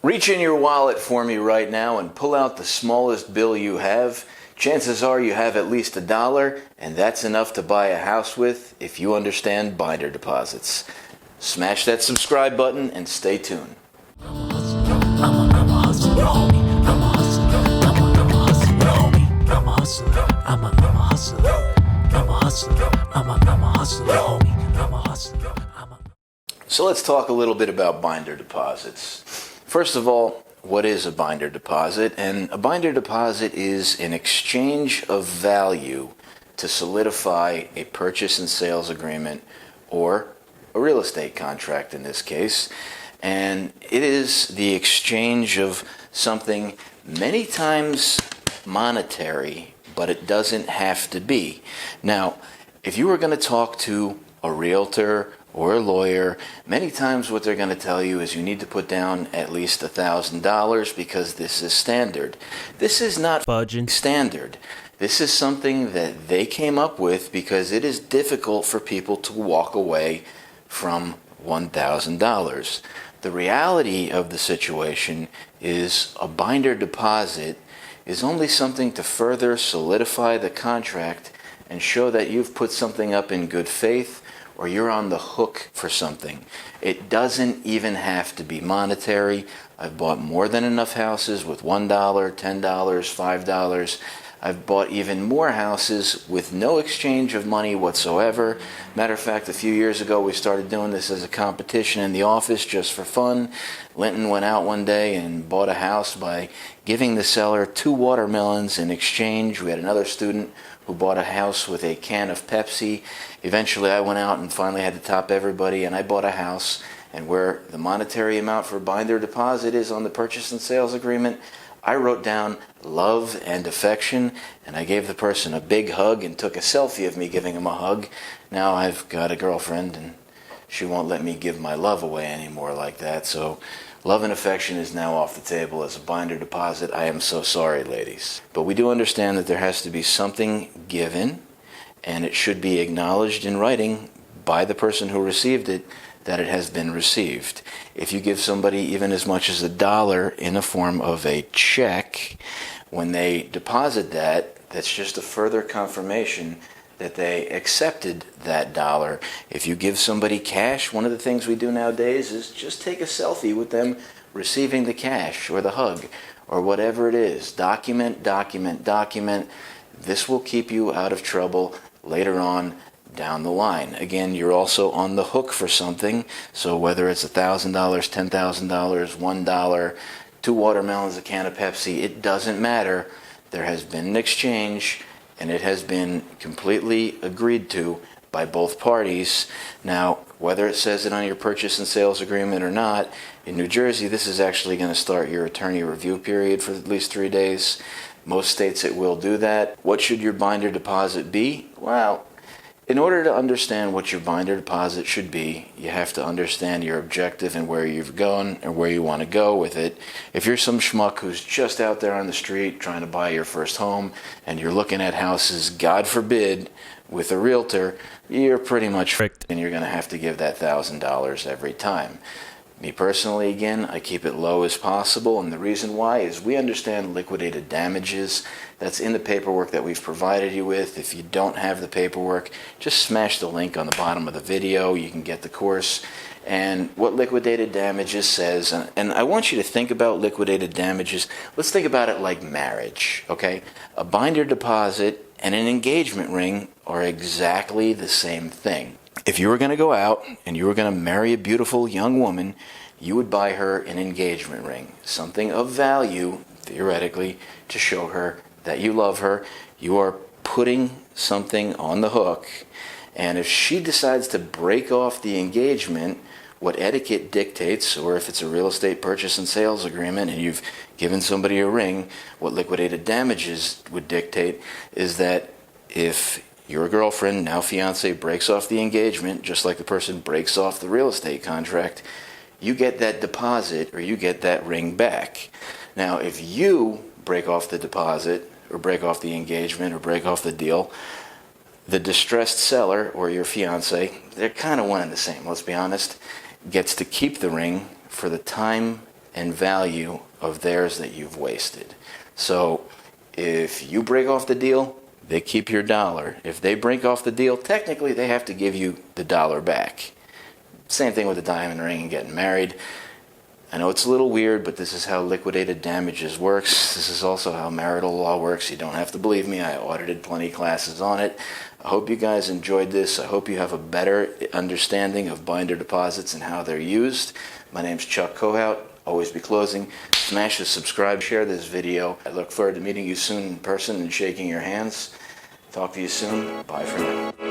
Reach in your wallet for me right now and pull out the smallest bill you have. Chances are you have at least $1, and that's enough to buy a house with if you understand binder deposits. Smash that subscribe button and stay tuned. I'm a hustler, homie. I'm a hustler. I'm a hustler, homie. I'm a hustler. I'm a hustler. I'm a hustler. I'm a hustler, homie. I'm a hustler. So let's talk a little bit about binder deposits. First of all, what is a binder deposit? And a binder deposit is an exchange of value to solidify a purchase and sales agreement or a real estate contract in this case. And it is the exchange of something many times monetary, but it doesn't have to be. Now, if you were going to talk to a realtor or a lawyer, many times what they're going to tell you is you need to put down at least $1,000 because this is standard. This is not budging standard. This is something that they came up with because it is difficult for people to walk away from $1,000. The reality of the situation is a binder deposit is only something to further solidify the contract and show that you've put something up in good faith or you're on the hook for something. It doesn't even have to be monetary. I've bought more than enough houses with $1, $10, $5. I've bought even more houses with no exchange of money whatsoever. Matter of fact, a few years ago we started doing this as a competition in the office just for fun. Linton went out one day and bought a house by giving the seller 2 watermelons in exchange. We had another student who bought a house with a can of Pepsi. Eventually I went out and finally had to top everybody, and I bought a house, and where the monetary amount for binder deposit is on the purchase and sales agreement, I wrote down love and affection, and I gave the person a big hug and took a selfie of me giving him a hug. Now I've got a girlfriend, and she won't let me give my love away anymore like that, so love and affection is now off the table as a binder deposit. I am so sorry, ladies. But we do understand that there has to be something given, and it should be acknowledged in writing by the person who received it that it has been received. If you give somebody even as much as $1 in the form of a check, when they deposit that, that's just a further confirmation that they accepted that dollar. If you give somebody cash, one of the things we do nowadays is just take a selfie with them receiving the cash or the hug or whatever it is. Document, document, document. This will keep you out of trouble later on down the line. Again, you're also on the hook for something, so whether it's $1,000, $10,000, $1, 2 watermelons, a can of Pepsi, it doesn't matter. There has been an exchange, and it has been completely agreed to by both parties. Now, whether it says it on your purchase and sales agreement or not, in New Jersey, this is actually going to start your attorney review period for at least 3 days. Most states it will do that. What should your binder deposit be? Well, in order to understand what your binder deposit should be, you have to understand your objective and where you've gone and where you want to go with it. If you're some schmuck who's just out there on the street trying to buy your first home and you're looking at houses, God forbid, with a realtor, you're pretty much fricked, and you're going to have to give that $1,000 every time. Me personally, again, I keep it low as possible, and the reason why is we understand liquidated damages. That's in the paperwork that we've provided you with. If you don't have the paperwork, just smash the link on the bottom of the video. You can get the course. And what liquidated damages says, and I want you to think about liquidated damages. Let's think about it like marriage, okay? A binder deposit and an engagement ring are exactly the same thing. If you were going to go out and you were going to marry a beautiful young woman, you would buy her an engagement ring, something of value, theoretically, to show her that you love her. You are putting something on the hook, and if she decides to break off the engagement, what etiquette dictates, or if it's a real estate purchase and sales agreement and you've given somebody a ring, what liquidated damages would dictate is that if your girlfriend, now fiance, breaks off the engagement, just like the person breaks off the real estate contract, you get that deposit or you get that ring back. Now, if you break off the deposit or break off the engagement or break off the deal, the distressed seller or your fiance, they're kind of one and the same, let's be honest, gets to keep the ring for the time and value of theirs that you've wasted. So if you break off the deal, they keep your dollar. If they break off the deal, technically they have to give you the dollar back. Same thing with the diamond ring and getting married. I know it's a little weird, but this is how liquidated damages works. This is also how marital law works. You don't have to believe me. I audited plenty of classes on it. I hope you guys enjoyed this. I hope you have a better understanding of binder deposits and how they're used. My name's Chuck Kohout. Always be closing. Smash the subscribe, share this video. I look forward to meeting you soon in person and shaking your hands. Talk to you soon. Bye for now.